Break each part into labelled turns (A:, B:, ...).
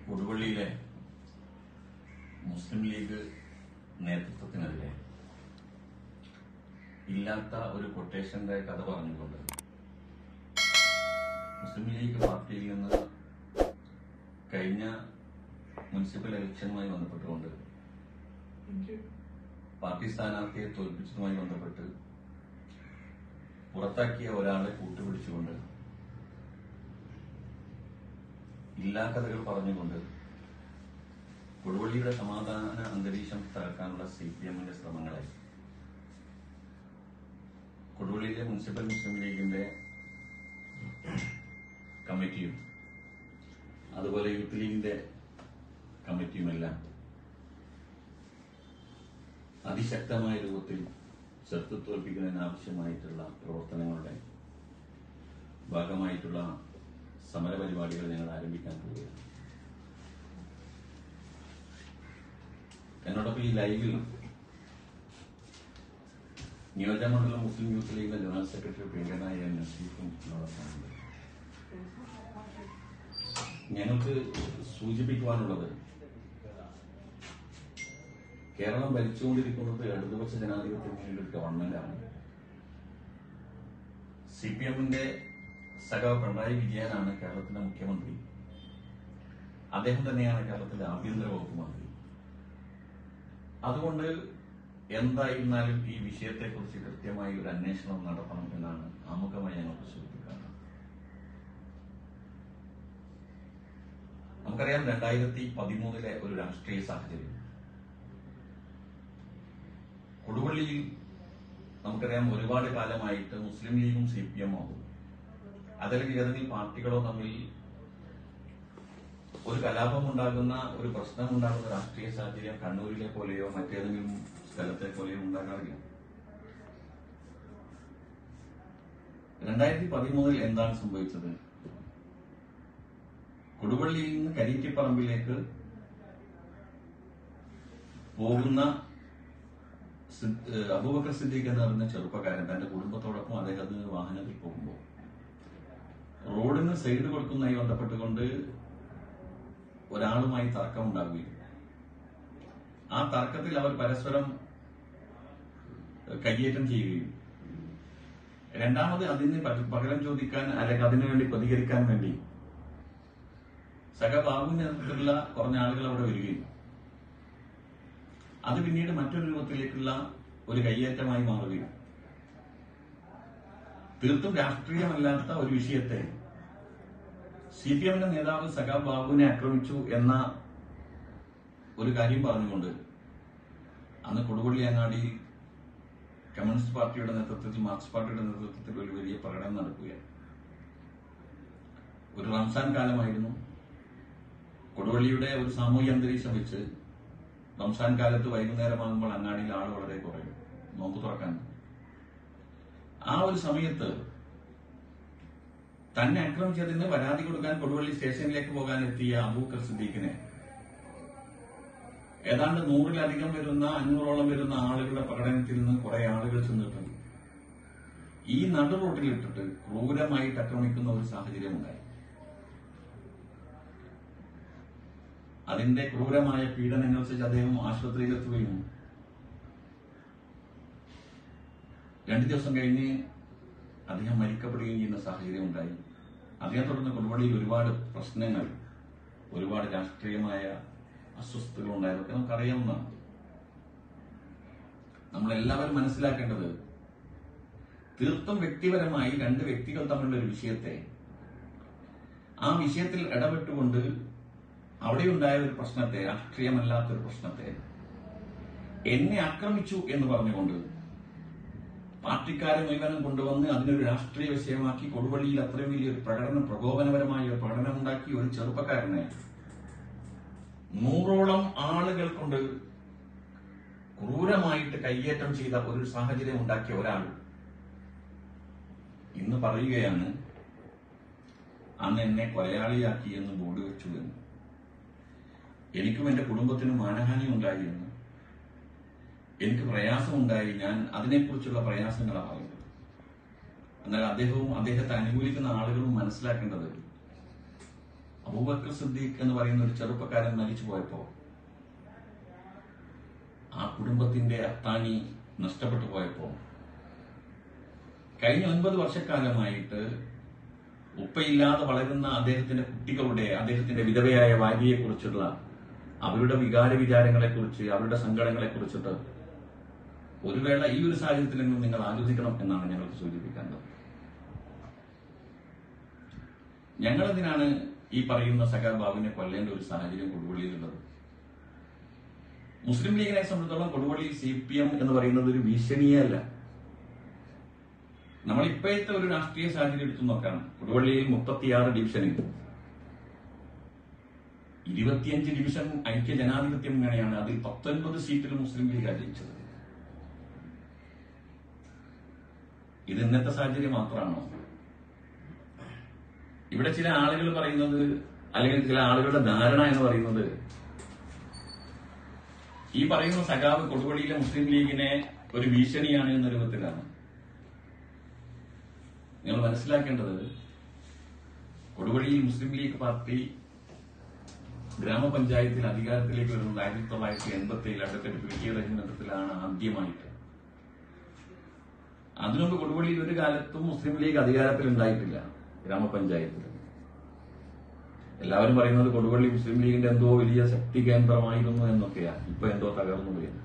A: കൊടുവള്ളിയിലെ മുസ്ലിം league നേതൃത്വത്തിനെതിരെ ഇല്ലാത്ത ഒരു കൊട്ടേഷന്റെ കഥ പറഞ്ഞുകൊണ്ട് മുസ്ലിം ലീഗ് പാർട്ടിയിൽ നിന്ന് കഴിഞ്ഞ മുനിസിപ്പൽ ഇലക്ഷനുമായി ബന്ധപ്പെട്ടുകൊണ്ട് പാർട്ടി സ്ഥാനാർത്ഥിയെ തോൽപ്പിച്ചതുമായി ബന്ധപ്പെട്ട് പുറത്താക്കിയ ഒരാളെ കൂട്ടുപിടിച്ചുകൊണ്ട് ഇല്ലാക്കഥകൾ പറഞ്ഞുകൊണ്ട് കൊടുവള്ളിയുടെ സമാധാന അന്തരീക്ഷം തകർക്കാനുള്ള CPM-ന്റെ ശ്രമങ്ങളെ കൊടുവള്ളിയിലെ മുനിസിപ്പൽ മുസ്ലിം ലീഗിന്റെ കമ്മിറ്റിയും അതുപോലെ യൂത്ത് ലീഗിന്റെ കമ്മിറ്റിയുമെല്ലാം അതിശക്തമായ രൂപത്തിൽ ചെറുത്തു തോൽപ്പിക്കുന്നതിന് ആവശ്യമായിട്ടുള്ള പ്രവർത്തനങ്ങളുടെ ഭാഗമായിട്ടുള്ള സമരപരിപാടികൾ ഞങ്ങൾ ആരംഭിക്കാൻ പോവുകയാണ്. എന്നോടൊപ്പം ഈ ലൈവിൽ നിയോജകമണ്ഡലം മുസ്ലിം യൂത്ത് ലീഗിലെ ജനറൽ സെക്രട്ടറി പ്രിയങ്കരനായ നസീഫും എന്നോടൊപ്പമുണ്ട്. ഞങ്ങൾക്ക് സൂചിപ്പിക്കുവാനുള്ളത്, കേരളം ഭരിച്ചുകൊണ്ടിരിക്കുന്നത് ഇടതുപക്ഷ ജനാധിപത്യ മുന്നണിയുടെ ഗവൺമെന്റാണ്. CPM-ന്റെ സഖാവ് പിണറായി വിജയനാണ് കേരളത്തിന്റെ മുഖ്യമന്ത്രി. അദ്ദേഹം തന്നെയാണ് കേരളത്തിലെ ആഭ്യന്തര വകുപ്പ് മന്ത്രി. അതുകൊണ്ട് എന്തായിരുന്നാലും ഈ വിഷയത്തെക്കുറിച്ച് കൃത്യമായി ഒരു അന്വേഷണം നടത്തണം എന്നാണ് ആമുഖമായി ഞങ്ങൾക്ക് സൂചിപ്പിക്കുന്നത്. നമുക്കറിയാം 2013 ഒരു രാഷ്ട്രീയ സാഹചര്യം. കൊടുവള്ളിയിൽ നമുക്കറിയാം ഒരുപാട് കാലമായിട്ട് മുസ്ലിം ലീഗും CPM-ഓ അതല്ലെങ്കിൽ ഏതെങ്കിലും പാർട്ടികളോ തമ്മിൽ ഒരു കലാപമുണ്ടാകുന്ന, ഒരു പ്രശ്നമുണ്ടാകുന്ന രാഷ്ട്രീയ സാഹചര്യം കണ്ണൂരിലെ പോലെയോ മറ്റേതെങ്കിലും സ്ഥലത്തെ പോലെയോ ഉണ്ടാകാറില്ല. 2013 എന്താണ് സംഭവിച്ചത്? കൊടുവള്ളിയിൽ നിന്ന് കരിയിറ്റിപ്പറമ്പിലേക്ക് പോകുന്ന അബൂബക്കർ സിദ്ദീഖ് എന്ന് പറയുന്ന ചെറുപ്പക്കാരൻ തന്റെ കുടുംബത്തോടൊപ്പം അദ്ദേഹത്തിന് വാഹനത്തിൽ പോകുമ്പോൾ റോഡിന് സൈഡ് കൊടുക്കുന്നതുമായി ബന്ധപ്പെട്ടുകൊണ്ട് ഒരാളുമായി തർക്കമുണ്ടാകുകയും ആ തർക്കത്തിൽ അവർ പരസ്പരം കയ്യേറ്റം ചെയ്യുകയും രണ്ടാമത് അതിന് പകരം ചോദിക്കാൻ അല്ലെങ്കിൽ അതിനുവേണ്ടി പ്രതികരിക്കാൻ വേണ്ടി ബാബുവിന്റെ നേതൃത്വത്തിലുള്ള കുറഞ്ഞ ആളുകൾ അവിടെ വരികയും അത് പിന്നീട് മറ്റൊരു രൂപത്തിലേക്കുള്ള ഒരു കയ്യേറ്റമായി മാറുകയും തീർത്തും രാഷ്ട്രീയമല്ലാത്ത ഒരു വിഷയത്തെ CPM-ന്റെ നേതാവ് ബാബുവിനെ ആക്രമിച്ചു എന്ന ഒരു കാര്യം പറഞ്ഞുകൊണ്ട് അന്ന് കൊടുവള്ളി അങ്ങാടി കമ്മ്യൂണിസ്റ്റ് പാർട്ടിയുടെ നേതൃത്വത്തിൽ, മാർക്സ് പാർട്ടിയുടെ നേതൃത്വത്തിൽ ഒരു വലിയ പ്രകടനം നടക്കുകയാണ്. ഒരു റംസാൻ കാലമായിരുന്നു. കൊടുവള്ളിയുടെ ഒരു സാമൂഹ്യ അന്തരീക്ഷം വെച്ച് റംസാൻ കാലത്ത് വൈകുന്നേരമാകുമ്പോൾ അങ്ങാടിയിൽ ആൾ വളരെ കുറയും, നോമ്പ് തുറക്കാൻ. ആ ഒരു സമയത്ത് തന്നെ ആക്രമിച്ചതിന് പരാതി കൊടുക്കാൻ കൊടുവള്ളി സ്റ്റേഷനിലേക്ക് പോകാൻ എത്തിയ അബൂബക്കർ സിദ്ദീഖിനെ ഏതാണ്ട് 100-ലധികം വരുന്ന 500-ഓളം വരുന്ന ആളുകളുടെ പ്രകടനത്തിൽ നിന്ന് കുറെ ആളുകൾ ചെന്നിട്ടുണ്ട് ഈ നടു റോട്ടിലിട്ടിട്ട് ക്രൂരമായിട്ട് ആക്രമിക്കുന്ന ഒരു സാഹചര്യം ഉണ്ടായി. അതിന്റെ ക്രൂരമായ പീഡനങ്ങൾ വെച്ച് അദ്ദേഹം ആശുപത്രിയിലെത്തുകയും 2 ദിവസം കഴിഞ്ഞ് അദ്ദേഹം മരിക്കപ്പെടുകയും ചെയ്യുന്ന സാഹചര്യം ഉണ്ടായി. അതിനെ തുടർന്ന് കൊടുവള്ളിയിൽ ഒരുപാട് പ്രശ്നങ്ങൾ, ഒരുപാട് രാഷ്ട്രീയമായ അസ്വസ്ഥതകൾ ഉണ്ടായതൊക്കെ നമുക്കറിയാവുന്നതാണ്. നമ്മളെല്ലാവരും മനസ്സിലാക്കേണ്ടത്, തീർത്തും വ്യക്തിപരമായി 2 വ്യക്തികൾ തമ്മിലുള്ള ഒരു വിഷയത്തെ ആ വിഷയത്തിൽ ഇടപെട്ടുകൊണ്ട് അവിടെയുണ്ടായ ഒരു പ്രശ്നത്തെ, രാഷ്ട്രീയമല്ലാത്തൊരു പ്രശ്നത്തെ എന്നെ ആക്രമിച്ചു എന്ന് പറഞ്ഞുകൊണ്ട് പാർട്ടിക്കാരെ മുഴുവനും കൊണ്ടുവന്ന് അതിനൊരു രാഷ്ട്രീയ വിഷയമാക്കി കൊടുവള്ളിയിൽ അത്രയും വലിയൊരു പ്രകടനം, പ്രകോപനപരമായ ഒരു പ്രകടനം ഉണ്ടാക്കി ഒരു ചെറുപ്പക്കാരനെ 100-ഓളം ആളുകൾ കൊണ്ട് ക്രൂരമായിട്ട് കയ്യേറ്റം ചെയ്ത ഒരു സാഹചര്യം ഉണ്ടാക്കിയ ഒരാൾ ഇന്ന് പറയുകയാണ് അന്ന് എന്നെ കൊലയാളിയാക്കി എന്ന് ബോർഡ് വെച്ചു എന്ന്. എനിക്കും എന്റെ കുടുംബത്തിനും മാനഹാനി ഉണ്ടായി എന്ന്, എനിക്ക് പ്രയാസമുണ്ടായി, ഞാൻ അതിനെക്കുറിച്ചുള്ള പ്രയാസങ്ങളാണ് പറയുന്നത്. എന്നാൽ അദ്ദേഹത്തെ അനുകൂലിക്കുന്ന ആളുകളും മനസ്സിലാക്കേണ്ടത് അബൂബക്കർ സിദ്ദീഖ് എന്ന് പറയുന്ന ഒരു ചെറുപ്പക്കാരൻ മരിച്ചു പോയപ്പോ ആ കുടുംബത്തിന്റെ അത്താണി നഷ്ടപ്പെട്ടു പോയപ്പോ കഴിഞ്ഞ 9 വർഷക്കാലമായിട്ട് ഉപ്പയില്ലാതെ വളരുന്ന അദ്ദേഹത്തിന്റെ കുട്ടികളുടെ, അദ്ദേഹത്തിന്റെ വിധവയായ ഭാര്യയെ കുറിച്ചുള്ള അവരുടെ വികാര വിചാരങ്ങളെക്കുറിച്ച്, അവരുടെ സങ്കടങ്ങളെ കുറിച്ചിട്ട് ഒരു വേള ഈ ഒരു സാഹചര്യത്തിൽ നിന്നും നിങ്ങൾ ആലോചിക്കണം എന്നാണ് ഞങ്ങൾക്ക് സൂചിപ്പിക്കേണ്ടത്. ഞങ്ങളെന്തിനാണ് ഈ പറയുന്ന സഖാവ് ബാബുവിനെ കൊല്ലേണ്ട ഒരു സാഹചര്യം കൊടുവള്ളിയിലുള്ളത്? മുസ്ലിം ലീഗിനെ സംബന്ധിച്ചിടത്തോളം കൊടുവള്ളിയിൽ CPM എന്ന് പറയുന്നത് ഒരു ഭീഷണിയല്ല. നമ്മൾ ഇപ്പോഴത്തെ ഒരു രാഷ്ട്രീയ സാഹചര്യം എടുത്തു നോക്കാം. കൊടുവള്ളിയിൽ 36 ഡിവിഷനിൽ 25 ഡിവിഷൻ ഐക്യ ജനാധിപത്യ മുന്നണിയാണ്. അതിൽ 19 സീറ്റിൽ മുസ്ലിം ലീഗാണ് ജയിച്ചത്. ഇത് ഇന്നത്തെ സാഹചര്യം മാത്രമാണോ? ഇവിടെ ചില ആളുകൾ പറയുന്നത്, അല്ലെങ്കിൽ ചില ആളുകളുടെ ധാരണ എന്ന് പറയുന്നത്, ഈ പറയുന്ന സഖാവ് കൊടുവള്ളിയിലെ മുസ്ലിം ലീഗിനെ ഒരു ഭീഷണിയാണ് എന്ന രൂപത്തിലാണ്. നിങ്ങൾ മനസ്സിലാക്കേണ്ടത്, കൊടുവള്ളിയിൽ മുസ്ലിം ലീഗ് പാർട്ടി ഗ്രാമപഞ്ചായത്തിൽ അധികാരത്തിലേക്ക് വരുന്നത് 1987 അഡ്വക്കേറ്റ് PK റഹീം നേതൃത്വത്തിലാണ് ആദ്യമായിട്ട്. അതിനുമുമ്പ് കൊടുവള്ളിയിൽ ഒരു കാലത്തും മുസ്ലിം ലീഗ് അധികാരത്തിൽ ഉണ്ടായിട്ടില്ല ഗ്രാമപഞ്ചായത്തിൽ. എല്ലാവരും പറയുന്നത് കൊടുവള്ളി മുസ്ലിം ലീഗിന്റെ എന്തോ വലിയ ശക്തി കേന്ദ്രമായിരുന്നു എന്നൊക്കെയാണ്. ഇപ്പൊ എന്തോ തകർന്നു പോയത്.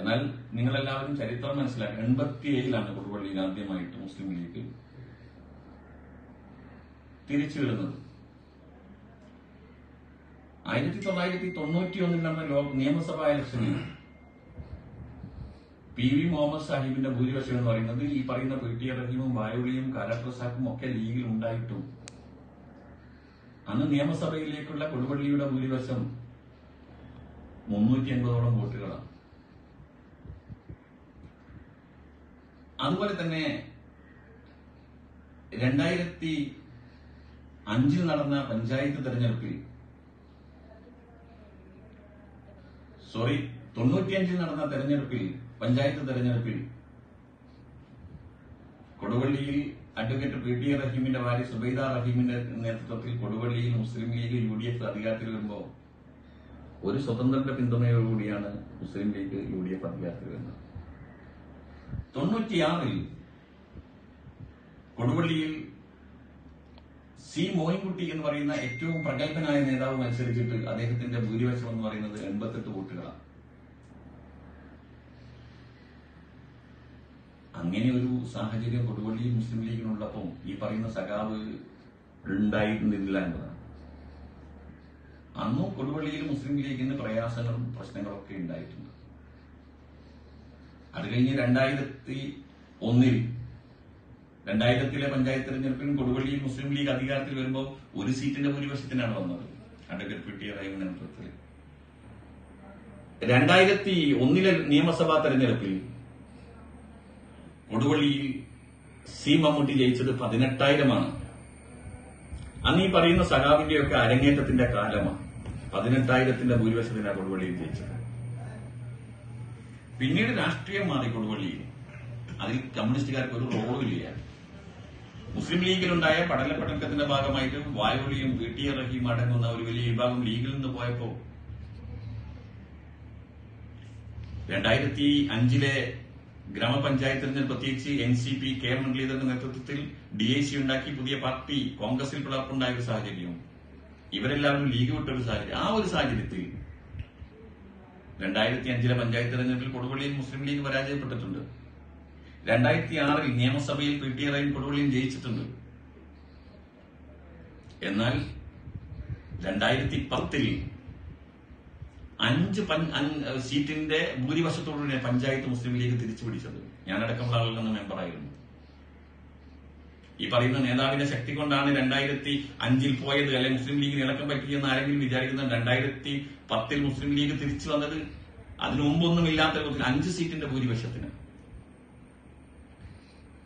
A: എന്നാൽ നിങ്ങളെല്ലാവരും ചരിത്രം മനസ്സിലാക്കുക. 87 കൊടുവള്ളിയിൽ ആദ്യമായിട്ട് മുസ്ലിം ലീഗ് തിരിച്ചു വരുന്നത്. 1991 നടന്ന നിയമസഭാ ഇലക്ഷനിൽ PV മുഹമ്മദ് സാഹിബിന്റെ ഭൂരിപക്ഷം എന്ന് പറയുന്നത് ഈ പറയുന്ന PK റഹീമും ബായുളിയും കാരാട്രസാക്കും ഒക്കെ ലീഗിൽ ഉണ്ടായിട്ടും അന്ന് നിയമസഭയിലേക്കുള്ള കൊടുവള്ളിയുടെ ഭൂരിപക്ഷം 380ഓളം വോട്ടുകളാണ്. അതുപോലെ തന്നെ 2005 നടന്ന പഞ്ചായത്ത് തെരഞ്ഞെടുപ്പിൽ 95 നടന്ന തെരഞ്ഞെടുപ്പിൽ, പഞ്ചായത്ത് തെരഞ്ഞെടുപ്പിൽ കൊടുവള്ളിയിൽ അഡ്വക്കേറ്റ് PK റഹീമിന്റെ ഭാര്യ സുബൈദ റഹീമിന്റെ നേതൃത്വത്തിൽ കൊടുവള്ളിയിൽ മുസ്ലിം ലീഗ് UDF അധികാരത്തിൽ വരുമ്പോൾ ഒരു സ്വതന്ത്രന്റെ പിന്തുണയോടുകൂടിയാണ് മുസ്ലിം ലീഗ് UDF അധികാരത്തിൽ വരുന്നത്. 96 കൊടുവള്ളിയിൽ C മോയിൻകുട്ടി എന്ന് പറയുന്ന ഏറ്റവും പ്രഗത്ഭനായ നേതാവ് മത്സരിച്ചിട്ട് അദ്ദേഹത്തിന്റെ ഭൂരിപക്ഷം എന്ന് പറയുന്നത് 88 വോട്ടുകളാണ്. അങ്ങനെ ഒരു സാഹചര്യം കൊടുവള്ളിയിൽ മുസ്ലിം ലീഗിനുള്ളപ്പോൾ ഈ പറയുന്ന സഖാവ് ഉണ്ടായിരുന്നില്ല എന്നതാണ്. അന്നും കൊടുവള്ളിയിൽ മുസ്ലിം ലീഗിന് പ്രയാസങ്ങളും പ്രശ്നങ്ങളൊക്കെ ഉണ്ടായിട്ടുണ്ട്. അത് കഴിഞ്ഞ് 2001 പഞ്ചായത്ത് തെരഞ്ഞെടുപ്പിലും കൊടുവള്ളിയിൽ മുസ്ലിം ലീഗ് അധികാരത്തിൽ വരുമ്പോൾ ഒരു സീറ്റിന്റെ ഭൂരിപക്ഷത്തിനാണ് വന്നത് അഡ്വക്കേറ്റ് PK റഹീമിന്റെ നേതൃത്വത്തിൽ. 2001 നിയമസഭാ തെരഞ്ഞെടുപ്പിൽ കൊടുവള്ളിയിൽ C മമ്മൂട്ടി ജയിച്ചത് 18,000. അന്ന് ഈ പറയുന്ന സഖാവിന്റെയൊക്കെ അരങ്ങേറ്റത്തിന്റെ കാലമാണ്. 18,000 ഭൂരിപക്ഷത്തിനാണ് കൊടുവള്ളിയിൽ ജയിച്ചത്. പിന്നീട് രാഷ്ട്രീയം മാറി കൊടുവള്ളിയിൽ. അതിൽ കമ്മ്യൂണിസ്റ്റുകാർക്ക് ഒരു റോളും ഇല്ല. മുസ്ലിം ലീഗിലുണ്ടായ പടലപ്പടക്കത്തിന്റെ ഭാഗമായിട്ട് വായുളിയും PK റഹീം അടങ്ങുന്ന ഒരു വലിയ വിഭാഗം ലീഗിൽ നിന്ന് പോയപ്പോ 2005 ഗ്രാമപഞ്ചായത്ത് തെരഞ്ഞെടുപ്പ് പ്രത്യേകിച്ച് NCP കെ മുരളീധരന്റെ നേതൃത്വത്തിൽ DIC ഉണ്ടാക്കി പുതിയ പാർട്ടി കോൺഗ്രസിൽ പിളർപ്പുണ്ടായ ഒരു സാഹചര്യവും ഇവരെല്ലാവരും ലീഗ് വിട്ടൊരു സാഹചര്യം. ആ ഒരു സാഹചര്യത്തിൽ 2005 പഞ്ചായത്ത് തെരഞ്ഞെടുപ്പിൽ കൊടുവള്ളിയിൽ മുസ്ലിം ലീഗ് പരാജയപ്പെട്ടിട്ടുണ്ട്. 2006 നിയമസഭയിൽ PK റഹീം കൊടുവള്ളിയിൽ ജയിച്ചിട്ടുണ്ട്. എന്നാൽ 2010 5 സീറ്റിന്റെ ഭൂരിപക്ഷത്തോടുകൂടി പഞ്ചായത്ത് മുസ്ലിം ലീഗ് തിരിച്ചു പിടിച്ചത്. ഞാനടക്കമുള്ള ആളുകളുടെ മെമ്പറായിരുന്നു. ഈ പറയുന്ന നേതാവിന്റെ ശക്തി കൊണ്ടാണ് 2005 പോയത്, അല്ലെങ്കിൽ മുസ്ലിം ലീഗിന് ഇളക്കം പറ്റിയെന്ന് ആരെങ്കിലും വിചാരിക്കുന്നത് 2010 മുസ്ലിം ലീഗ് തിരിച്ചു വന്നത് അതിനു മുമ്പൊന്നുമില്ലാത്ത 5 സീറ്റിന്റെ ഭൂരിപക്ഷത്തിന്.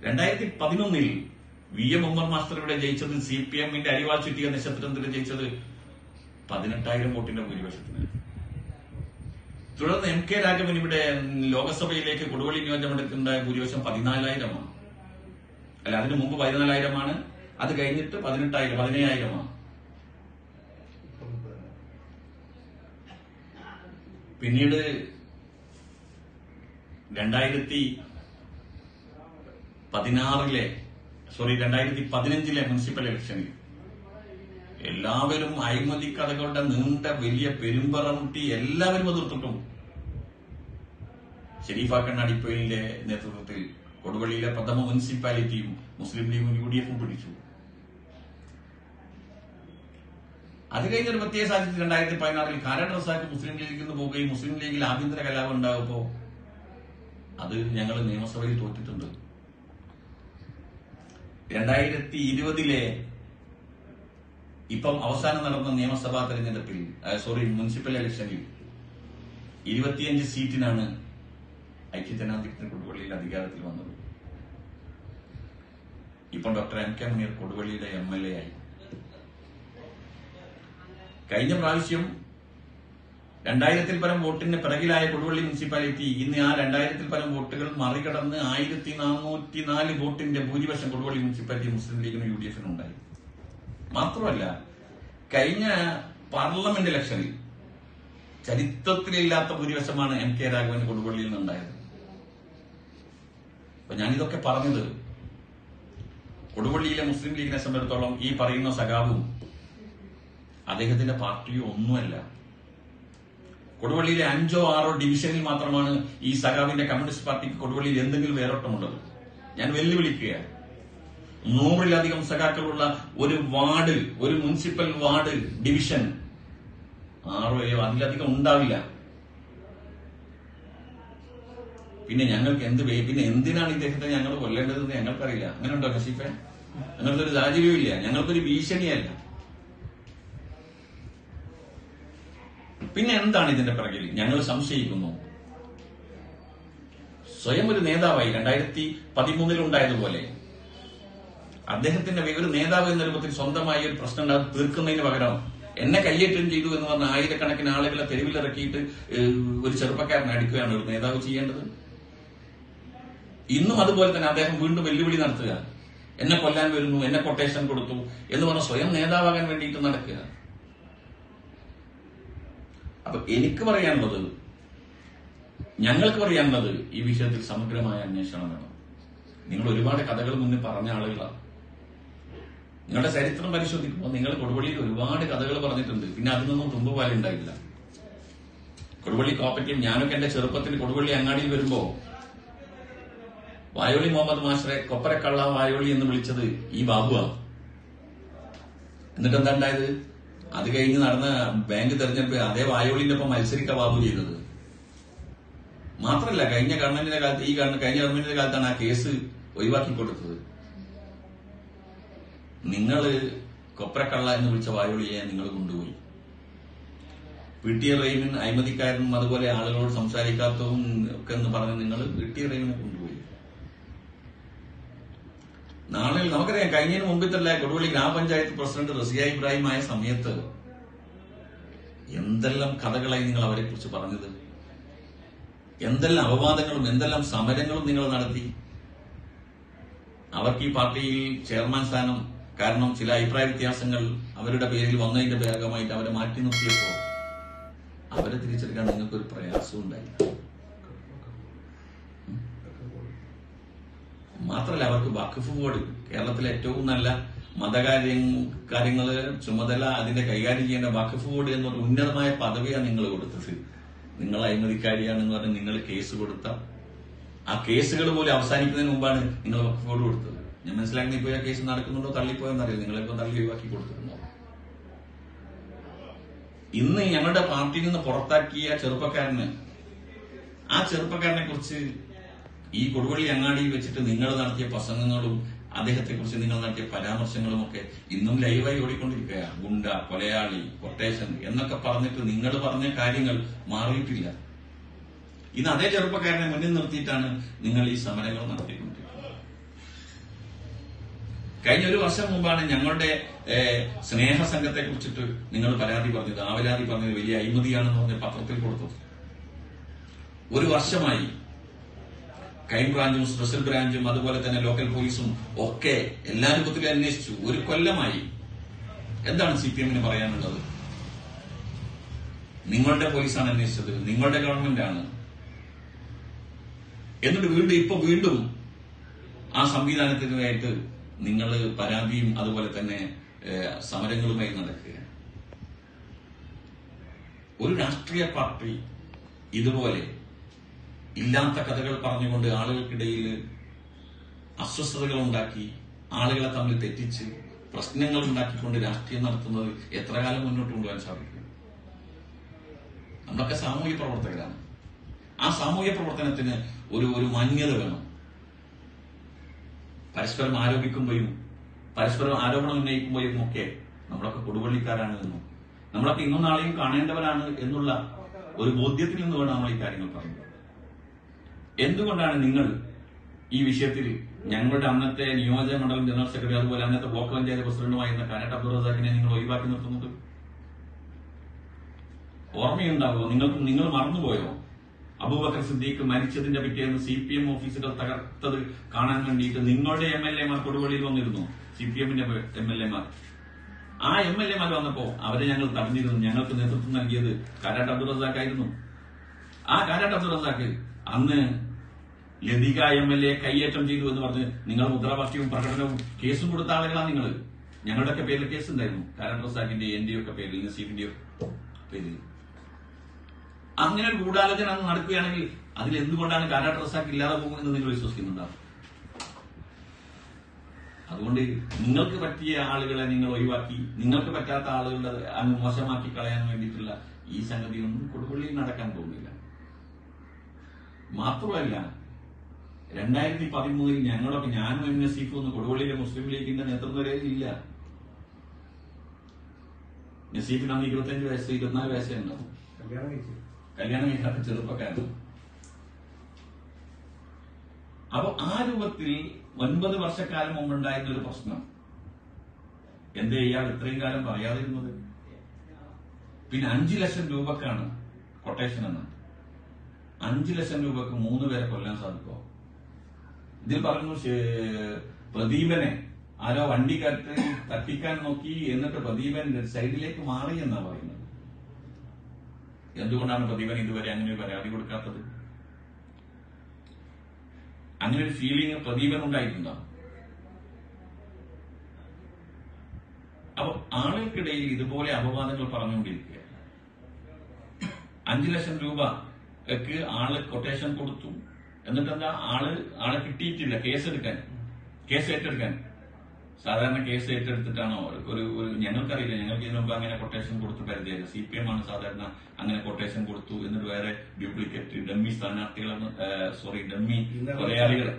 A: 2011 VM ഉമ്മർ മാസ്റ്റർ ഇവിടെ ജയിച്ചത് CPMന്റെ അരിവാൾ ചുറ്റിയ നക്ഷത്രത്തിൽ ജയിച്ചത് 18,000 വോട്ടിന്റെ ഭൂരിപക്ഷത്തിന്. തുടർന്ന് MK രാഘവൻ ഇവിടെ ലോകസഭയിലേക്ക് കൊടുവള്ളി നിയോജകമണ്ഡലത്തിലുണ്ടായ ഭൂരിപക്ഷം 14,000. അല്ല, അതിനു മുമ്പ് 14,000, അത് കഴിഞ്ഞിട്ട് 18,000, 17,000. പിന്നീട് 2015 മുനിസിപ്പൽ ഇലക്ഷനിൽ എല്ലാവരും അഴിമതി കഥകളുടെ നീണ്ട വലിയ പെരുമ്പറ മുട്ടി എല്ലാവരും എതിർത്തിട്ടും ഷെരീഫ കണ്ണാടിപ്പൊയിലിന്റെ നേതൃത്വത്തിൽ കൊടുവള്ളിയിലെ പ്രഥമ മുനിസിപ്പാലിറ്റിയും മുസ്ലിം ലീഗും UDF-ഉം പിടിച്ചു. അത് കഴിഞ്ഞൊരു പ്രത്യേക സാഹചര്യത്തിൽ 2016 കാരാട്ട് റസാഖ് മുസ്ലിം ലീഗിൽ നിന്ന് പോവുകയും മുസ്ലിം ലീഗിൽ ആഭ്യന്തര കലാപം ഉണ്ടാകുമ്പോ അത് ഞങ്ങൾ നിയമസഭയിൽ തോറ്റിട്ടുണ്ട്. 2020 ഇപ്പം അവസാനം നടന്ന നിയമസഭാ തെരഞ്ഞെടുപ്പിൽ മുനിസിപ്പൽ ഇലക്ഷനിൽ 25 സീറ്റിനാണ് ഐക്യജനാധിപത്യ കൊടുവള്ളിയിൽ അധികാരത്തിൽ വന്നത്. ഇപ്പം ഡോക്ടർ MK മുനീർ കൊടുവള്ളിയുടെ MLA ആയി. കഴിഞ്ഞ പ്രാവശ്യം 2000-ൽ പരം വോട്ടിന് പിറകിലായ കൊടുവള്ളി മുനിസിപ്പാലിറ്റി ഇന്ന് ആ 2000-ൽ പരം വോട്ടുകൾ മറികടന്ന് 1404 വോട്ടിന്റെ ഭൂരിപക്ഷം കൊടുവള്ളി മുനിസിപ്പാലിറ്റി മുസ്ലിം ലീഗിനും UDF-നും ഉണ്ടായി. മാത്രമല്ല കഴിഞ്ഞ പാർലമെന്റ് ഇലക്ഷനിൽ ചരിത്രത്തിലില്ലാത്ത ഭൂരിപക്ഷമാണ് MK രാഘവൻ കൊടുവള്ളിയിൽ നിന്നുണ്ടായത്. അപ്പൊ ഞാനിതൊക്കെ പറഞ്ഞത് കൊടുവള്ളിയിലെ മുസ്ലിം ലീഗിനെ സംബന്ധിച്ചിടത്തോളം ഈ പറയുന്ന സഖാവും അദ്ദേഹത്തിന്റെ പാർട്ടിയോ ഒന്നുമല്ല. കൊടുവള്ളിയിലെ 5 or 6 ഡിവിഷനിൽ മാത്രമാണ് ഈ സഖാവിന്റെ കമ്മ്യൂണിസ്റ്റ് പാർട്ടിക്ക് കൊടുവള്ളിയിൽ എന്തെങ്കിലും വേരോട്ടമുള്ളത്. ഞാൻ വെല്ലുവിളിക്കുകയാണ്. 100-ലധികം സഖാക്കളുള്ള ഒരു വാർഡ്, ഒരു മുനിസിപ്പൽ വാർഡ് ഡിവിഷൻ 6 or 7 അതിലധികം ഉണ്ടാവില്ല. പിന്നെ ഞങ്ങൾക്ക് പിന്നെ എന്തിനാണ് ഇദ്ദേഹത്തെ ഞങ്ങൾ കൊല്ലേണ്ടതെന്ന് ഞങ്ങൾക്കറിയില്ല. അങ്ങനെ ഉണ്ടോ നസീഫെ? ഞങ്ങൾക്കൊരു സാഹചര്യവും ഇല്ല, ഞങ്ങൾക്കൊരു ഭീഷണിയല്ല. പിന്നെ എന്താണ് ഇതിന്റെ പിറകിൽ? ഞങ്ങൾ സംശയിക്കുന്നു. സ്വയം ഒരു നേതാവായി 2013 ഉണ്ടായതുപോലെ അദ്ദേഹത്തിന്റെ ഒരു നേതാവ് എന്ന രൂപത്തിൽ സ്വന്തമായി ഒരു പ്രശ്നം തീർക്കുന്നതിന് പകരം എന്നെ കയ്യേറ്റം ചെയ്തു എന്ന് പറഞ്ഞ ആയിരക്കണക്കിന് ആളുകളെ തെരുവിലിറക്കിയിട്ട് ഒരു ചെറുപ്പക്കാരനെ അടിക്കുകയാണ് ഒരു നേതാവ് ചെയ്യേണ്ടത്. ഇന്നും അതുപോലെ തന്നെ അദ്ദേഹം വീണ്ടും വെല്ലുവിളി നടത്തുക, എന്നെ കൊല്ലാൻ വരുന്നു, എന്നെ കൊട്ടേഷൻ കൊടുത്തു എന്ന് പറഞ്ഞ സ്വയം നേതാവാകാൻ വേണ്ടിയിട്ട് നടക്കുക. അപ്പൊ എനിക്ക് പറയാനുള്ളത്, ഞങ്ങൾക്ക് പറയാനുള്ളത്, ഈ വിഷയത്തിൽ സമഗ്രമായ അന്വേഷണം വേണം. നിങ്ങൾ ഒരുപാട് കഥകൾ മുന്നിൽ പറഞ്ഞ ആളുകളാണ്. നിങ്ങളുടെ ചരിത്രം പരിശോധിക്കുമ്പോൾ നിങ്ങൾ കൊടുവള്ളിയിൽ ഒരുപാട് കഥകൾ പറഞ്ഞിട്ടുണ്ട്. പിന്നെ അതിൽ നിന്നും തുമ്പുപാലം ഉണ്ടായില്ല. കൊടുവള്ളി കോപ്പറ്റീവ്, ഞാനൊക്കെ എന്റെ ചെറുപ്പത്തിൽ കൊടുവള്ളി അങ്ങാടിയിൽ വരുമ്പോ വായോളി മുഹമ്മദ് മാസ്റ്ററെ കൊപ്പരക്കള്ള വായോളി എന്ന് വിളിച്ചത് ഈ ബാബുവാ. എന്നിട്ട് എന്താ ഉണ്ടായത്? അത് കഴിഞ്ഞ് നടന്ന ബാങ്ക് തെരഞ്ഞെടുപ്പ് അതേ വായോളിന്റെ ഒപ്പം മത്സരിക്ക ബാബു ചെയ്തത്. മാത്രമല്ല കഴിഞ്ഞ ഗവൺമെന്റിന്റെ കാലത്ത് കഴിഞ്ഞ ഗവൺമെന്റിന്റെ കാലത്താണ് ആ കേസ് ഒഴിവാക്കി കൊടുത്തത്. നിങ്ങൾ കൊപ്രക്കള്ള എന്ന് വിളിച്ച വായോളിയെ നിങ്ങൾ കൊണ്ടുപോയി. PT റഹീമിൻ അഴിമതിക്കാരനും അതുപോലെ ആളുകളോട് സംസാരിക്കാത്തതും ഒക്കെ എന്ന് പറഞ്ഞ് നിങ്ങൾ PT റഹീമിനെ കൊണ്ടുപോയി. നാളെ നമുക്കറിയാം, കഴിഞ്ഞതിന് മുമ്പിത്തല്ല കൊടുവള്ളി ഗ്രാമപഞ്ചായത്ത് പ്രസിഡന്റ് റസിയ ഇബ്രാഹിം ആയ സമയത്ത് എന്തെല്ലാം കഥകളായി നിങ്ങൾ അവരെ കുറിച്ച് പറഞ്ഞത്, എന്തെല്ലാം അപവാദങ്ങളും എന്തെല്ലാം സമരങ്ങളും നിങ്ങൾ നടത്തി. അവർക്ക് ഈ പാർട്ടിയിൽ ചെയർമാൻ സ്ഥാനം കാരണം ചില അഭിപ്രായ വ്യത്യാസങ്ങൾ അവരുടെ പേരിൽ വന്നതിന്റെ ഭാഗമായിട്ട് അവരെ മാറ്റി നിർത്തിയപ്പോ അവരെ തിരിച്ചെടുക്കാൻ നിങ്ങൾക്കൊരു പ്രയാസവും ഉണ്ടായില്ല. മാത്രമല്ല അവർക്ക് വഖഫ് ബോർഡ്, കേരളത്തിലെ ഏറ്റവും നല്ല മതകാര്യങ്ങള് ചുമതല അതിന്റെ കൈകാര്യം ചെയ്യേണ്ട വഖഫ് ബോർഡ് എന്നൊരു ഉന്നതമായ പദവിയാണ് നിങ്ങൾ കൊടുത്തത്. നിങ്ങൾ അഴിമതിക്കാരിയാണെന്ന് പറഞ്ഞ് നിങ്ങൾ കേസ് കൊടുത്ത ആ കേസുകൾ പോലും അവസാനിക്കുന്നതിന് മുമ്പാണ് നിങ്ങൾ വഖഫ് ബോർഡ് കൊടുത്തത്. ഞാൻ മനസ്സിലാക്കുന്ന ഇപ്പൊ ആ കേസ് നടക്കുന്നുണ്ടോ തള്ളിപ്പോയെന്നറിയാം. നിങ്ങളിപ്പോ തള്ളി ഒഴിവാക്കി കൊടുത്തിരുന്നോ? ഇന്ന് ഞങ്ങളുടെ പാർട്ടിയിൽ നിന്ന് പുറത്താക്കിയ ആ ചെറുപ്പക്കാരനെ കുറിച്ച് ഈ കൊടുവള്ളി അങ്ങാടിയിൽ വെച്ചിട്ട് നിങ്ങൾ നടത്തിയ പ്രസംഗങ്ങളും അദ്ദേഹത്തെ കുറിച്ച് നിങ്ങൾ നടത്തിയ പരാമർശങ്ങളും ഒക്കെ ഇന്നും ലൈവായി ഓടിക്കൊണ്ടിരിക്കുക. ഗുണ്ട, കൊലയാളി, കൊട്ടേഷൻ എന്നൊക്കെ പറഞ്ഞിട്ട് നിങ്ങൾ പറഞ്ഞ കാര്യങ്ങൾ മാറിയിട്ടില്ല. ഇന്ന് അതേ ചെറുപ്പക്കാരനെ മുന്നിൽ നിർത്തിയിട്ടാണ് നിങ്ങൾ ഈ സമരങ്ങൾ നടത്തിക്കൊണ്ടിരിക്കുന്നത്. കഴിഞ്ഞ 1 വർഷം മുമ്പാണ് ഞങ്ങളുടെ സ്നേഹസംഘത്തെ കുറിച്ചിട്ട് നിങ്ങൾ പരാതി പറഞ്ഞത്, ആവലാതി പറഞ്ഞത് വലിയ അഴിമതിയാണെന്ന് പറഞ്ഞ് പത്രത്തിൽ കൊടുത്തത്. 1 വർഷമായി ക്രൈംബ്രാഞ്ചും സ്പെഷ്യൽ ബ്രാഞ്ചും അതുപോലെ തന്നെ ലോക്കൽ പോലീസും ഒക്കെ എല്ലാ രൂപത്തിലും അന്വേഷിച്ചു. 1 കൊല്ലമായി. എന്താണ് CPM-ന് പറയാനുള്ളത്? നിങ്ങളുടെ പോലീസാണ് അന്വേഷിച്ചത്, നിങ്ങളുടെ ഗവൺമെന്റാണ്. എന്നിട്ട് വീണ്ടും ആ സംവിധാനത്തിനായിട്ട് നിങ്ങൾ പരാതിയും അതുപോലെ തന്നെ സമരങ്ങളുമായി നടക്കുക. ഒരു രാഷ്ട്രീയ പാർട്ടി ഇതുപോലെ ഇല്ലാത്ത കഥകൾ പറഞ്ഞുകൊണ്ട് ആളുകൾക്കിടയിൽ അസ്വസ്ഥതകൾ ഉണ്ടാക്കി, ആളുകളെ തമ്മിൽ തെറ്റിച്ച് പ്രശ്നങ്ങൾ ഉണ്ടാക്കിക്കൊണ്ട് രാഷ്ട്രീയം നടത്തുന്നത് എത്ര കാലം മുന്നോട്ട് കൊണ്ടുപോകാൻ സാധിക്കും? നമ്മളൊക്കെ സാമൂഹ്യ പ്രവർത്തകരാണ്. ആ സാമൂഹ്യ പ്രവർത്തനത്തിന് ഒരു മാന്യത വേണം. പരസ്പരം ആരോപിക്കുമ്പോഴും പരസ്പരം ആരോപണം ഉന്നയിക്കുമ്പോഴും ഒക്കെ നമ്മളൊക്കെ കൊടുവള്ളിക്കാരാണ് എന്നും നമ്മളൊക്കെ ഇന്നും നാളെയും കാണേണ്ടവരാണ് എന്നുള്ള ഒരു ബോധ്യത്തിൽ നിന്ന് വേണം നമ്മൾ ഈ കാര്യങ്ങൾ പറയുന്നത്. എന്തുകൊണ്ടാണ് നിങ്ങൾ ഈ വിഷയത്തിൽ ഞങ്ങളുടെ അന്നത്തെ നിയോജക മണ്ഡലം ജനറൽ സെക്രട്ടറി അതുപോലെ അന്നത്തെ ബ്ലോക്ക് പഞ്ചായത്ത് പ്രസിഡന്റുമായിരുന്ന കാരാട്ട് അബ്ദുൾ റസാഖിനെ നിങ്ങൾ ഒഴിവാക്കി നിർത്തുന്നത്? ഓർമ്മയുണ്ടാവുമോ? നിങ്ങൾ മറന്നുപോയോ? അബൂബക്കർ സിദ്ദീഖ് മരിച്ചതിന്റെ പിറ്റേന്ന് CPM ഓഫീസുകൾ തകർത്തത് കാണാൻ വേണ്ടിയിട്ട് നിങ്ങളുടെ MLA മാർ കൊടുവള്ളിയിൽ വന്നിരുന്നു. CPM-ന്റെ MLA മാർ. ആ MLA മാർ വന്നപ്പോ അവരെ ഞങ്ങൾ തടഞ്ഞിരുന്നു. ഞങ്ങൾക്ക് നേതൃത്വം നൽകിയത് കാരാട്ട് അബ്ദുൾ റസാഖ് ആയിരുന്നു. ആ കാരാട്ട് അബ്ദുൾ റസാഖ് അന്ന് ലതിക MLA കയ്യേറ്റം ചെയ്തു എന്ന് പറഞ്ഞ് നിങ്ങൾ മുദ്രാവാക്യവും പ്രകടനവും കേസും കൊടുത്ത ആളുകളാണ് നിങ്ങൾ. ഞങ്ങളുടെയൊക്കെ പേരിൽ കേസ് ഉണ്ടായിരുന്നു. കാരാട്ട് റസാഖിന്റെ എന്റെയൊക്കെ പേരിൽ, നസീഫിന്റെയോ പേരിൽ. അങ്ങനെ ഒരു ഗൂഢാലോചന അന്ന് നടക്കുകയാണെങ്കിൽ അതിൽ എന്തുകൊണ്ടാണ് കാരാട്ട് റസാഖ് ഇല്ലാതെ പോകുമെന്ന് നിങ്ങൾ വിശ്വസിക്കുന്നുണ്ടാവും? അതുകൊണ്ട് നിങ്ങൾക്ക് പറ്റിയ ആളുകളെ നിങ്ങൾ ഒഴിവാക്കി നിങ്ങൾക്ക് പറ്റാത്ത ആളുകളുടെ അങ്ങ് മോശമാക്കി കളയാൻ വേണ്ടിയിട്ടുള്ള ഈ സംഗതിയൊന്നും കൊടുവള്ളിയിൽ നടക്കാൻ പോകുന്നില്ല. മാത്രമല്ല 2013 ഞങ്ങളൊക്കെ ഞാനും നസീഫും ഒന്നും കൊടുവള്ളിയിലെ മുസ്ലിം ലീഗിന്റെ നേതൃത്വം വരെ ഇല്ല. നസീഫിന് അന്ന് 25 വയസ്സ് 24 വയസ്സേ ഉണ്ടാവും. കല്യാണം കഴിക്കാത്ത ചെറുപ്പക്കാരൻ. അപ്പൊ ആ രൂപത്തിൽ 9 വർഷക്കാലം മുമ്പുണ്ടായിരുന്ന ഒരു പ്രശ്നം എന്തേ ഇയാൾ ഇത്രയും കാലം പറയാതിരുന്നത്? പിന്നെ 5 ലക്ഷം രൂപക്കാണ് കൊട്ടേഷൻ എന്ന്. 5 ലക്ഷം രൂപക്ക് 3 പേരെ കൊല്ലാൻ സാധിക്കുമോ? ഇതിൽ പറഞ്ഞു പ്രദീപനെ ആരോ വണ്ടി തട്ടിക്കാൻ നോക്കി, എന്നിട്ട് പ്രദീപൻ സൈഡിലേക്ക് മാറി എന്നാ പറയുന്നത്. എന്തുകൊണ്ടാണ് പ്രദീപൻ ഇതുവരെ അങ്ങനെ പരാതി കൊടുക്കാത്തത്? അങ്ങനെ ഒരു ഫീലിംഗ് പ്രദീപൻ ഉണ്ടായിട്ടുണ്ടോ? അപ്പൊ ആളുകൾക്കിടയിൽ ഇതുപോലെ അപവാദങ്ങൾ പറഞ്ഞുകൊണ്ടിരിക്കുക. 5 ലക്ഷം രൂപക്ക് ആള് കൊട്ടേഷൻ കൊടുത്തു, എന്നിട്ടെന്താ ആളെ കിട്ടിയിട്ടില്ല കേസ് ഏറ്റെടുക്കാൻ. സാധാരണ കേസ് ഏറ്റെടുത്തിട്ടാണോ ഒരു ഞങ്ങൾക്കറിയില്ല, ഞങ്ങൾക്ക് ഇതിനു മുമ്പ് അങ്ങനെ കൊട്ടേഷൻ കൊടുത്ത് പരിചയമില്ല. CPM ആണ് സാധാരണ അങ്ങനെ കൊട്ടേഷൻ കൊടുത്തു എന്നിട്ട് വേറെ ഡ്യൂപ്ലിക്കേറ്റ് ഡമ്മി സ്ഥാനാർത്ഥികളെന്ന് ഡമ്മി കൊലയാളികളെ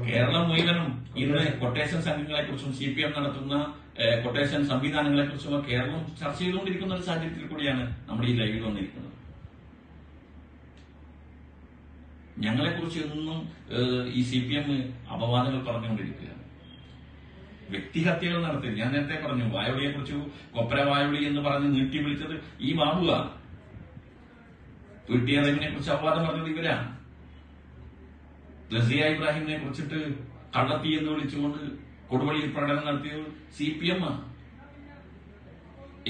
A: കേരളം മുഴുവനും ഇന്ന് കൊട്ടേഷൻ സംഘങ്ങളെ കുറിച്ചും CPM നടത്തുന്ന കൊട്ടേഷൻ സംവിധാനങ്ങളെ കുറിച്ചും കേരളം ചർച്ച ചെയ്തുകൊണ്ടിരിക്കുന്ന ഒരു സാഹചര്യത്തിൽ കൂടിയാണ് നമ്മൾ ഈ ലൈവിൽ വന്നിരിക്കുന്നത്. ഞങ്ങളെക്കുറിച്ച് എന്നും ഈ CPM അപവാദങ്ങൾ പറഞ്ഞുകൊണ്ടിരിക്കുക. വ്യക്തിഹത്യകൾ നടത്തി. ഞാൻ നേരത്തെ പറഞ്ഞു വായുളിയെ കുറിച്ച് കൊപ്ര വായുളി എന്ന് പറഞ്ഞ് നീട്ടി വിളിച്ചത് ഈ ബാബുവാണ്. വീട്ടിയറിവിനെ കുറിച്ച് അപവാദം പറഞ്ഞത് ഇവരാ. റസിയ ഇബ്രാഹിമിനെ കുറിച്ചിട്ട് കള്ളത്തി എന്ന് വിളിച്ചുകൊണ്ട് കൊടുവള്ളിയിൽ പ്രകടനം നടത്തിയത് CPM ആണ്.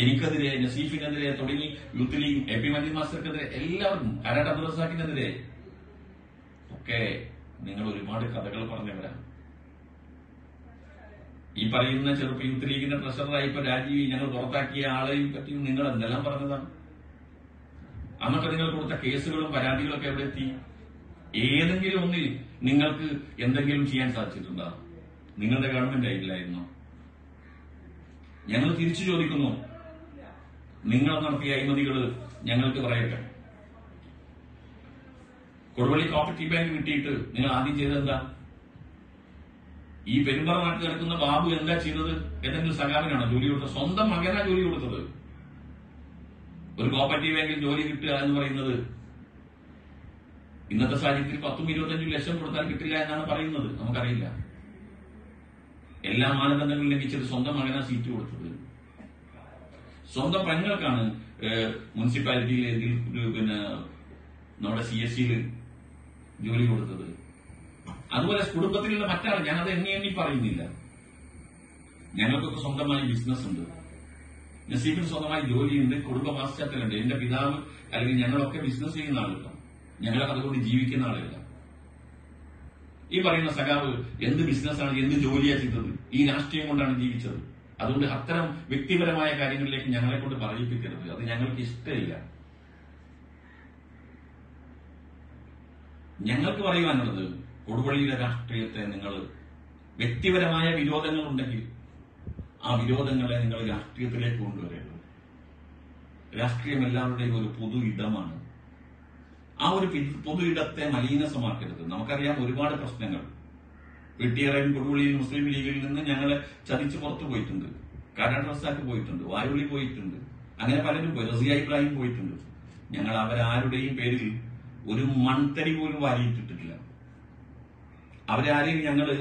A: എനിക്കെതിരെ, നസീഫിനെതിരെ തുടങ്ങി യൂത്ത് ലീഗ് AP മജീദ് മാസ്റ്റർക്കെതിരെ എല്ലാവർക്കും, കാരാട്ട് അബ്ദുൾ റസാഖിനെതിരെ ഒക്കെ നിങ്ങൾ ഒരുപാട് കഥകൾ പറഞ്ഞവരാണ്. ഈ പറയുന്ന ചെറുപ്പം യൂത്ത് ലീഗിന്റെ ട്രഷററായി ഇപ്പൊ രാജീവ് ഞങ്ങൾ പുറത്താക്കിയ ആളെയും പറ്റിയും നിങ്ങൾ എന്തെല്ലാം പറഞ്ഞതാണ്. അന്നൊക്കെ നിങ്ങൾ കൊടുത്ത കേസുകളും പരാതികളൊക്കെ എവിടെ എത്തി? ഏതെങ്കിലും ഒന്നിൽ നിങ്ങൾക്ക് എന്തെങ്കിലും ചെയ്യാൻ സാധിച്ചിട്ടുണ്ടോ? നിങ്ങളുടെ ഗവൺമെന്റ് ആയില്ലായിരുന്നോ? ഞങ്ങൾ തിരിച്ചു ചോദിക്കുന്നു, നിങ്ങൾ നടത്തിയ അഴിമതികൾ ഞങ്ങൾക്ക് പറയട്ടെ. കൊടുവള്ളി കോപ്പറേറ്റീവ് ബാങ്ക് കിട്ടിയിട്ട് നിങ്ങൾ ആദ്യം ചെയ്തതെന്താ? ഈ പെരുമ്പറ നാട്ടിൽ കിടക്കുന്ന ബാബു എന്താ ചെയ്തത്? ഏതെങ്കിലും സഖാവിനാണോ ജോലി കൊടുത്തത്? സ്വന്തം മകനാ ജോലി കൊടുത്തത്. ഒരു കോപ്പറേറ്റീവ് ബാങ്കിൽ ജോലി കിട്ടുക എന്ന് പറയുന്നത് ഇന്നത്തെ സാഹചര്യത്തിൽ 10-25 ലക്ഷം കൊടുത്താൽ കിട്ടില്ല എന്നാണ് പറയുന്നത്. നമുക്കറിയില്ല. എല്ലാ മാനദണ്ഡങ്ങളും ലംഘിച്ചത് സ്വന്തം മകനാ സീറ്റ് കൊടുത്തത്. സ്വന്തം പെങ്ങൾക്കാണ് മുനിസിപ്പാലിറ്റിയിൽ പിന്നെ നമ്മുടെ CSC-യിൽ ജോലി കൊടുത്തത്. അതുപോലെ കുടുംബത്തിലുള്ള മറ്റാൾ, ഞാനത് എണ്ണി പറയുന്നില്ല. ഞങ്ങൾക്കൊക്കെ സ്വന്തമായി ബിസിനസ് ഉണ്ട്. നസീബിന് സ്വന്തമായി ജോലിയുണ്ട്, കുടുംബ പശ്ചാത്തലമുണ്ട്. എന്റെ പിതാവ് അല്ലെങ്കിൽ ഞങ്ങളൊക്കെ ബിസിനസ് ചെയ്യുന്ന ആളുകളാണ്, ഞങ്ങളൊക്കെ അതുകൊണ്ട് ജീവിക്കുന്ന ആളുകളാണ്. ഈ പറയുന്ന സഖാവ് എന്ത് ബിസിനസ്സാണ്, എന്ത് ജോലിയാണ് ചെയ്തത്? ഈ രാഷ്ട്രീയം കൊണ്ടാണ് ജീവിച്ചത്. അതുകൊണ്ട് അത്തരം വ്യക്തിപരമായ കാര്യങ്ങളിലേക്ക് ഞങ്ങളെ കൊണ്ട് പറയിപ്പിക്കരുത്, അത് ഞങ്ങൾക്ക് ഇഷ്ടമില്ല. ഞങ്ങൾക്ക് പറയുവാനുള്ളത്, കൊടുവള്ളിയിലെ രാഷ്ട്രീയത്തെ നിങ്ങൾ വ്യക്തിപരമായ വിരോധങ്ങൾ ഉണ്ടെങ്കിൽ ആ വിരോധങ്ങളെ നിങ്ങൾ രാഷ്ട്രീയത്തിലേക്ക് കൊണ്ടുവരരുത്. രാഷ്ട്രീയം എല്ലാവരുടെയും ഒരു പൊതു ഇടമാണ്. ആ ഒരു പൊതു ഇടത്തെ മലീനസമാക്കരുത്. നമുക്കറിയാം ഒരുപാട് പ്രശ്നങ്ങൾ. വെട്ടിയറയും കൊടുവള്ളിയിൽ മുസ്ലിം ലീഗിൽ നിന്ന് ഞങ്ങളെ ചതിച്ച് പുറത്തു പോയിട്ടുണ്ട്, കാരാട്ട് റസാക്ക് പോയിട്ടുണ്ട്, വായുള്ളി പോയിട്ടുണ്ട്, അങ്ങനെ പലരും പോയി, റസിയ ഇബ്രാഹിം പോയിട്ടുണ്ട്. ഞങ്ങൾ അവരാരുടെയും പേരിൽ ഒരു മൺതരി പോലും വാരിയിട്ടിട്ടില്ല. അവരാരെയും ഞങ്ങള്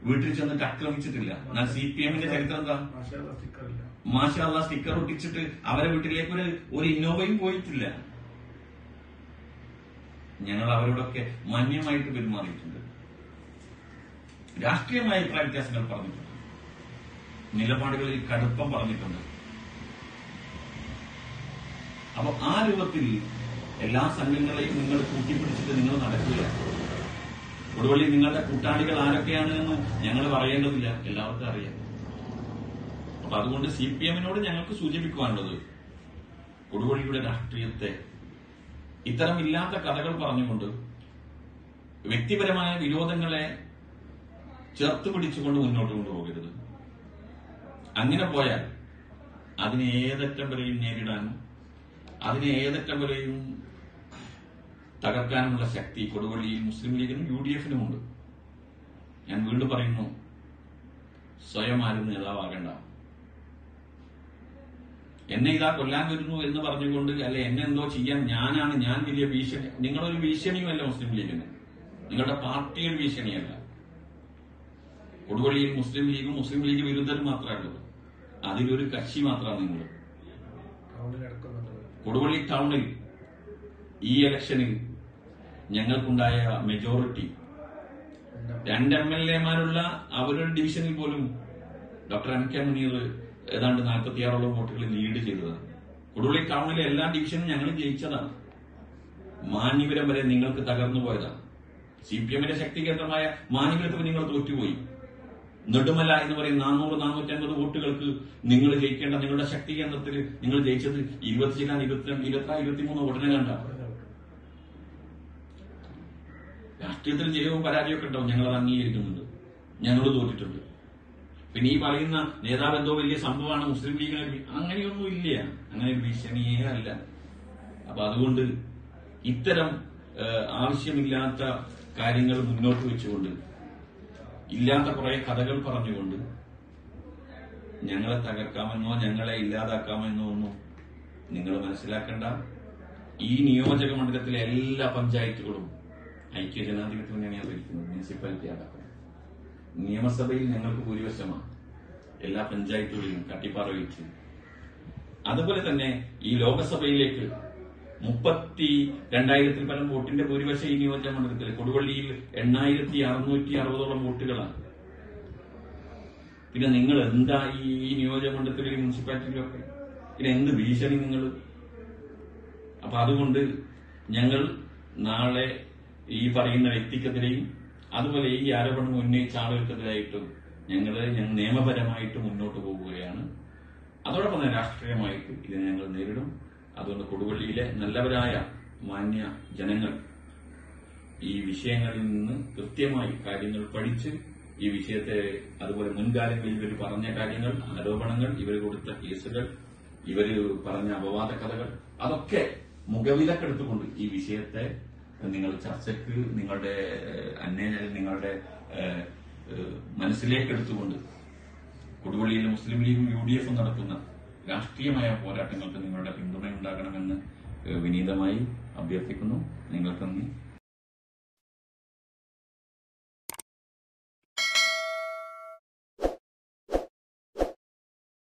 A: വീട്ടിൽ ചെന്നിട്ട് ആക്രമിച്ചിട്ടില്ല. എന്നാൽ CPM-ന്റെ ചരിത്രം എന്താ? മാഷാ അല്ലാഹ് സ്റ്റിക്കർ ഒട്ടിച്ചിട്ട് അവരെ വീട്ടിലേക്ക് ഒരു ഇന്നോവയും പോയിട്ടില്ല. ഞങ്ങൾ അവരോടൊക്കെ മാന്യമായിട്ട് പെരുമാറിയിട്ടുണ്ട്. രാഷ്ട്രീയമായ അഭിപ്രായ വ്യത്യാസങ്ങൾ പറഞ്ഞിട്ടുണ്ട്, നിലപാടുകളിൽ കടുപ്പം പറഞ്ഞിട്ടുണ്ട്. അപ്പൊ ആ രൂപത്തിൽ എല്ലാ സംഘങ്ങളെയും നിങ്ങൾ കൂട്ടിപ്പിടിച്ചിട്ട് നിങ്ങൾ നടക്കുകയാണ്. കൊടുവള്ളി നിങ്ങളുടെ കൂട്ടാളികൾ ആരൊക്കെയാണ് എന്ന് ഞങ്ങൾ പറയേണ്ടതില്ല, എല്ലാവർക്കും അറിയാം. അപ്പൊ അതുകൊണ്ട് CPM-നോട് ഞങ്ങൾക്ക് സൂചിപ്പിക്കുവാനുള്ളത്, കൊടുവള്ളിയുടെ രാഷ്ട്രീയത്തെ ഇത്തരം ഇല്ലാത്ത കഥകൾ പറഞ്ഞുകൊണ്ട് വ്യക്തിപരമായ വിരോധങ്ങളെ ചേർത്ത് പിടിച്ചുകൊണ്ട് മുന്നോട്ട് കൊണ്ടുപോകരുത്. അങ്ങനെ പോയാൽ അതിനെ ഏതറ്റം വരെയും നേരിടാനും അതിനെ ഏതറ്റം വരെയും തകർക്കാനുമുള്ള ശക്തി കൊടുവള്ളിയിൽ മുസ്ലിം ലീഗിനും UDF-നും ഉണ്ട്. ഞാൻ വീണ്ടും പറയുന്നു, സ്വയം ആരും നേതാവാകേണ്ട. എന്നെ ഇതാ കൊല്ലാൻ വരുന്നു എന്ന് പറഞ്ഞുകൊണ്ട്, അല്ലെ എന്നെ എന്തോ ചെയ്യാൻ ഞാൻ വലിയ ഭീഷണി. നിങ്ങളൊരു ഭീഷണിയുമല്ല മുസ്ലിം ലീഗിന്, നിങ്ങളുടെ പാർട്ടിയുടെ ഭീഷണിയല്ല. കൊടുവള്ളിയിൽ മുസ്ലിം ലീഗ് വിരുദ്ധരും മാത്രമേ ഉള്ളൂ. അതിലൊരു കക്ഷി മാത്രമാണ് നിങ്ങൾ. കൊടുവള്ളി ടൗണിൽ ഈ ഇലക്ഷനിൽ ഞങ്ങൾക്കുണ്ടായ മെജോറിറ്റി 2 MLA-മാരുള്ള അവരുടെ ഡിവിഷനിൽ പോലും ഡോക്ടർ MK മുനീർ ഏതാണ്ട് 46ഓളം വോട്ടുകൾ ലീഡ് ചെയ്തതാണ്. കൊടുവള്ളി ടൗണിലെ എല്ലാ ഡിവിഷനും ഞങ്ങൾ ജയിച്ചതാണ്. മാന്യപുരം വരെ നിങ്ങൾക്ക് തകർന്നു പോയതാണ്. CPM-ന്റെ ശക്തി കേന്ദ്രമായ മാന്യപുരത്തിൽ നിങ്ങൾ തോറ്റുപോയി. നെടുമല എന്ന് പറയുന്ന 400-450 വോട്ടുകൾക്ക് നിങ്ങൾ ജയിക്കേണ്ട നിങ്ങളുടെ ശക്തി കേന്ദ്രത്തിൽ നിങ്ങൾ ജയിച്ചത് 23 വോട്ടിനെ കണ്ട. രാഷ്ട്രീയത്തിൽ ജയവും പരാജയമൊക്കെ ഉണ്ടാവും, ഞങ്ങളത് അംഗീകരിക്കുന്നുണ്ട്, ഞങ്ങൾ തോറ്റിട്ടുണ്ട്. പിന്നെ ഈ പറയുന്ന നേതാവ് എന്തോ വലിയ സംഭവമാണ് മുസ്ലിം ലീഗിനെ, അങ്ങനെയൊന്നും ഇല്ല, അങ്ങനെ ഒരു ഭീഷണിയേ അല്ല. അപ്പൊ അതുകൊണ്ട് ഇത്തരം ആവശ്യമില്ലാത്ത കാര്യങ്ങൾ മുന്നോട്ട് വെച്ചുകൊണ്ട്, ഇല്ലാത്ത കുറെ കഥകൾ പറഞ്ഞുകൊണ്ട് ഞങ്ങളെ തകർക്കാമെന്നോ ഞങ്ങളെ ഇല്ലാതാക്കാമെന്നോ ഒന്നും നിങ്ങൾ മനസ്സിലാക്കേണ്ട. ഈ നിയോജക മണ്ഡലത്തിലെ എല്ലാ പഞ്ചായത്തുകളും ഐക്യജനാധിപത്യം തന്നെയാണ് ഭരിക്കുന്നത്, മുനിസിപ്പാലിറ്റി അടക്കം. നിയമസഭയിൽ ഞങ്ങൾക്ക് ഭൂരിപക്ഷമാണ് എല്ലാ പഞ്ചായത്തുകളിലും കട്ടിപ്പാറ വെച്ച്. അതുപോലെ തന്നെ ഈ ലോകസഭയിലേക്ക് 32,000 പരം വോട്ടിന്റെ ഭൂരിപക്ഷം ഈ നിയോജക മണ്ഡലത്തിൽ. കൊടുവള്ളിയിൽ 8,660ഓളം വോട്ടുകളാണ്. പിന്നെ നിങ്ങൾ എന്താ ഈ നിയോജക മണ്ഡലത്തിലെ മുനിസിപ്പാലിറ്റിയിലൊക്കെ പിന്നെ എന്ത് ഭീഷണി നിങ്ങൾ? അപ്പൊ അതുകൊണ്ട് ഞങ്ങൾ നാളെ ഈ പറയുന്ന വ്യക്തിക്കെതിരെയും അതുപോലെ ഈ ആരോപണം ഉന്നയിച്ച ആളുകൾക്കെതിരായിട്ടും ഞങ്ങൾ നിയമപരമായിട്ട് മുന്നോട്ട് പോകുകയാണ്. അതോടൊപ്പം തന്നെ രാഷ്ട്രീയമായിട്ട് ഇതിനെ ഞങ്ങൾ നേരിടും. അതുകൊണ്ട് കൊടുവള്ളിയിലെ നല്ലവരായ മാന്യ ജനങ്ങൾ ഈ വിഷയങ്ങളിൽ നിന്ന് കൃത്യമായി കാര്യങ്ങൾ പഠിച്ച് ഈ വിഷയത്തെ, അതുപോലെ മുൻകാലങ്ങളിൽ ഇവർ പറഞ്ഞ കാര്യങ്ങൾ, ആരോപണങ്ങൾ, ഇവർ കൊടുത്ത കേസുകൾ, ഇവർ പറഞ്ഞ അപവാദ കഥകൾ, അതൊക്കെ മുഖവിലക്കെടുത്തുകൊണ്ട് ഈ വിഷയത്തെ നിങ്ങൾ ചർച്ചയ്ക്ക് നിങ്ങളുടെ മനസ്സിലേക്ക് എടുത്തുകൊണ്ട് കൊടുവള്ളിയിലെ മുസ്ലിം ലീഗും UDF-ഉം നടത്തുന്ന രാഷ്ട്രീയമായ പോരാട്ടങ്ങൾക്ക് നിങ്ങളുടെ പിന്തുണയുണ്ടാകണമെന്ന് വിനീതമായി അഭ്യർത്ഥിക്കുന്നു. നിങ്ങൾക്ക് നന്ദി.